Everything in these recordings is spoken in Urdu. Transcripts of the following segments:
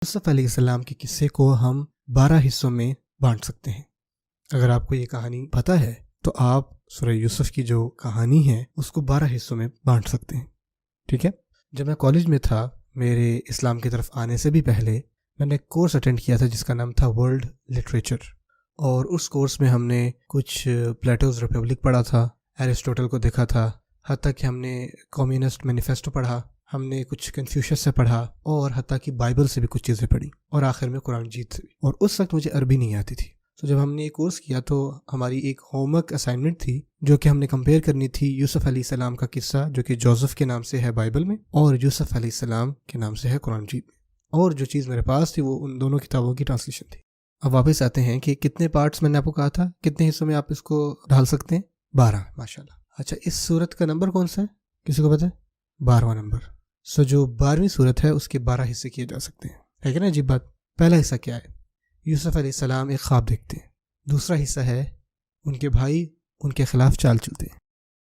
یوسف علیہ السلام کے قصے کو ہم 12 حصوں میں بانٹ سکتے ہیں۔ اگر آپ کو یہ کہانی پتہ ہے تو آپ سورہ یوسف کی جو کہانی ہے اس کو 12 حصوں میں بانٹ سکتے ہیں، ٹھیک ہے؟ جب میں کالج میں تھا، میرے اسلام کی طرف آنے سے بھی پہلے میں نے ایک کورس اٹینڈ کیا تھا جس کا نام تھا ورلڈ لٹریچر، اور اس کورس میں ہم نے کچھ پلیٹوز ریپبلک پڑھا تھا، ایرسٹوٹل کو دیکھا تھا، حتیٰ کہ ہم نے کمیونسٹ مینیفیسٹو پڑھا، ہم نے کچھ کنفیوشس سے پڑھا، اور حتیٰ کہ بائبل سے بھی کچھ چیزیں پڑھی، اور آخر میں قرآن مجید سے بھی۔ اور اس وقت مجھے عربی نہیں آتی تھی، تو جب ہم نے یہ کورس کیا تو ہماری ایک ہوم ورک اسائنمنٹ تھی جو کہ ہم نے کمپیئر کرنی تھی یوسف علیہ السلام کا قصہ جو کہ جوزف کے نام سے ہے بائبل میں، اور یوسف علیہ السلام کے نام سے ہے قرآن مجید میں، اور جو چیز میرے پاس تھی وہ ان دونوں کتابوں کی ٹرانسلیشن تھی۔ اب واپس آتے ہیں کہ کتنے پارٹس میں نے آپ کو کہا تھا، کتنے حصوں میں آپ اس کو ڈھال سکتے ہیں؟ 12، ماشاءاللہ۔ اچھا، اس سورت کا نمبر کون سا ہے؟ کسی کو پتہ ہے؟ 12واں نمبر۔ جو 12ویں سورت ہے اس کے 12 حصے کیے جا سکتے ہیں، ہے کہ نا؟ عجیب بات۔ پہلا حصہ کیا ہے؟ یوسف علیہ السلام ایک خواب دیکھتے ہیں۔ دوسرا حصہ ہے ان کے بھائی ان کے خلاف چال چلتے ہیں۔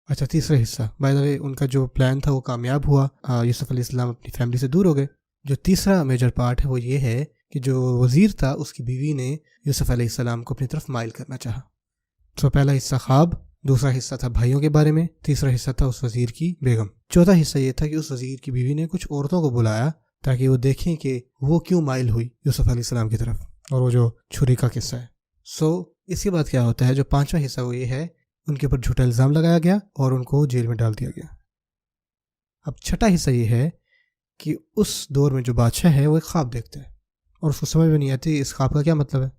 اچھا، تیسرا حصہ بائی دا وے ان کا جو پلان تھا وہ کامیاب ہوا، یوسف علیہ السلام اپنی فیملی سے دور ہو گئے۔ جو تیسرا میجر پارٹ ہے وہ یہ ہے کہ جو وزیر تھا اس کی بیوی نے یوسف علیہ السلام کو اپنی طرف مائل کرنا چاہا۔ پہلا حصہ خواب، دوسرا حصہ تھا بھائیوں کے بارے میں، تیسرا حصہ تھا اس وزیر کی بیگم، چوتھا حصہ یہ تھا کہ اس وزیر کی بیوی نے کچھ عورتوں کو بلایا تاکہ وہ دیکھیں کہ وہ کیوں مائل ہوئی یوسف علیہ السلام کی طرف، اور وہ جو چھری کا قصہ ہے۔ اس کے بعد کیا ہوتا ہے؟ جو 5واں حصہ وہ یہ ہے ان کے اوپر جھوٹا الزام لگایا گیا اور ان کو جیل میں ڈال دیا گیا۔ اب چھٹا حصہ یہ ہے کہ اس دور میں جو بادشاہ ہے وہ ایک خواب دیکھتا ہے اور اس کو سمجھ میں نہیں آتی اس خواب کا کیا مطلب ہے۔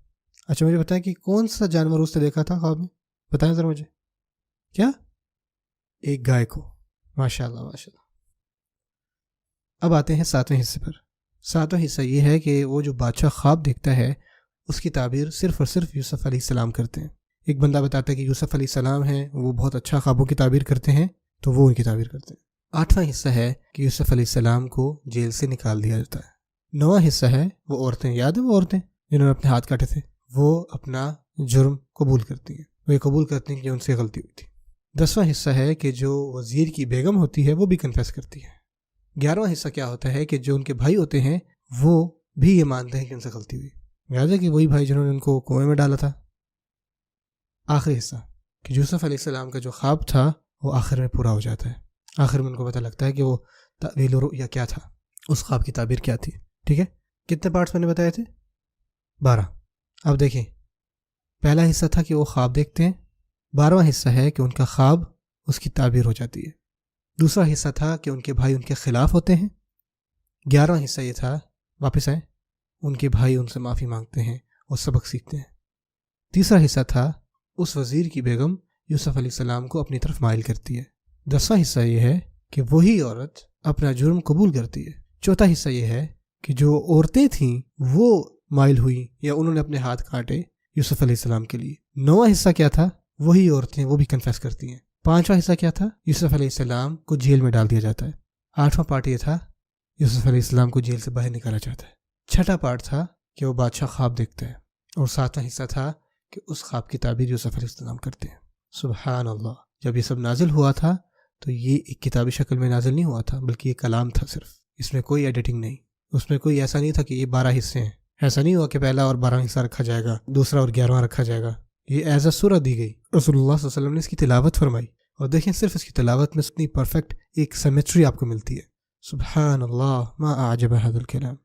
اچھا، مجھے بتائیں کہ کون سا جانور اس نے دیکھا تھا خواب میں؟ بتائیں ذرا مجھے۔ کیا؟ ایک گائے کو۔ ماشاءاللہ ماشاءاللہ۔ اب آتے ہیں 7ویں حصے پر۔ 7واں حصہ یہ ہے کہ وہ جو بادشاہ خواب دیکھتا ہے اس کی تعبیر صرف اور صرف یوسف علیہ السلام کرتے ہیں۔ ایک بندہ بتاتا ہے کہ یوسف علیہ السلام ہیں، وہ بہت اچھا خوابوں کی تعبیر کرتے ہیں، تو وہ ان کی تعبیر کرتے ہیں۔ 8واں حصہ ہے کہ یوسف علیہ السلام کو جیل سے نکال دیا جاتا ہے۔ 9واں حصہ ہے وہ عورتیں، یاد ہے وہ عورتیں جنہوں نے اپنے ہاتھ کاٹے تھے، وہ اپنا جرم قبول کرتی ہیں، وہ یہ قبول کرتی ہیں کہ ان سے غلطی ہوئی تھی۔ 10واں حصہ ہے کہ جو وزیر کی بیگم ہوتی ہے وہ بھی کنفیس کرتی ہے۔ 11واں حصہ کیا ہوتا ہے کہ جو ان کے بھائی ہوتے ہیں وہ بھی یہ مانتے ہیں کہ ان سے غلطی ہوئی، یاد ہے کہ وہی بھائی جنہوں نے ان کو کنویں میں ڈالا تھا۔ آخری حصہ کہ یوسف علیہ السلام کا جو خواب تھا وہ آخر میں پورا ہو جاتا ہے، آخر میں ان کو پتہ لگتا ہے کہ وہ تعویل الرؤیا کیا تھا، اس خواب کی تعبیر کیا تھی، ٹھیک ہے؟ کتنے پارٹس میں نے بتائے تھے؟ 12۔ اب دیکھیں، پہلا حصہ تھا کہ وہ خواب دیکھتے ہیں، 12واں حصہ ہے کہ ان کا خواب اس کی تعبیر ہو جاتی ہے، دوسرا حصہ تھا کہ ان کے بھائی ان کے خلاف ہوتے ہیں، 11واں حصہ یہ تھا، واپس آئیں، ان کے بھائی ان سے معافی مانگتے ہیں اور سبق سیکھتے ہیں، تیسرا حصہ تھا اس وزیر کی بیگم یوسف علیہ السلام کو اپنی طرف مائل کرتی ہے، 10واں حصہ یہ ہے کہ وہی عورت اپنا جرم قبول کرتی ہے، چوتھا حصہ یہ ہے کہ جو عورتیں تھیں وہ مائل ہوئی یا انہوں نے اپنے ہاتھ کاٹے یوسف علیہ السلام کے لیے، 9واں حصہ کیا تھا؟ وہی عورتیں وہ بھی کنفیس کرتی ہیں، 5واں حصہ کیا تھا؟ یوسف علیہ السلام کو جیل میں ڈال دیا جاتا ہے، 8واں پارٹ یہ تھا یوسف علیہ السلام کو جیل سے باہر نکالا جاتا ہے، 6واں پارٹ تھا کہ وہ بادشاہ خواب دیکھتا ہے، اور 7واں حصہ تھا کہ اس خواب کی تعبیر یوسف علیہ السلام کرتے ہیں۔ سبحان اللہ، جب یہ سب نازل ہوا تھا تو یہ ایک کتابی شکل میں نازل نہیں ہوا تھا بلکہ یہ کلام تھا، صرف اس میں کوئی ایڈیٹنگ نہیں، اس میں کوئی ایسا نہیں تھا کہ یہ 12 حصے ہیں، ایسا نہیں ہوا کہ پہلا اور 12واں حصہ رکھا جائے گا، دوسرا اور 11واں رکھا جائے گا، یہ ایز اے سورہ دی گئی، رسول اللہ صلی اللہ علیہ وسلم نے اس کی تلاوت فرمائی، اور دیکھیں صرف اس کی تلاوت میں اتنی پرفیکٹ ایک سیمیٹری آپ کو ملتی ہے۔ سبحان اللہ ما اعجب هذا الکلام۔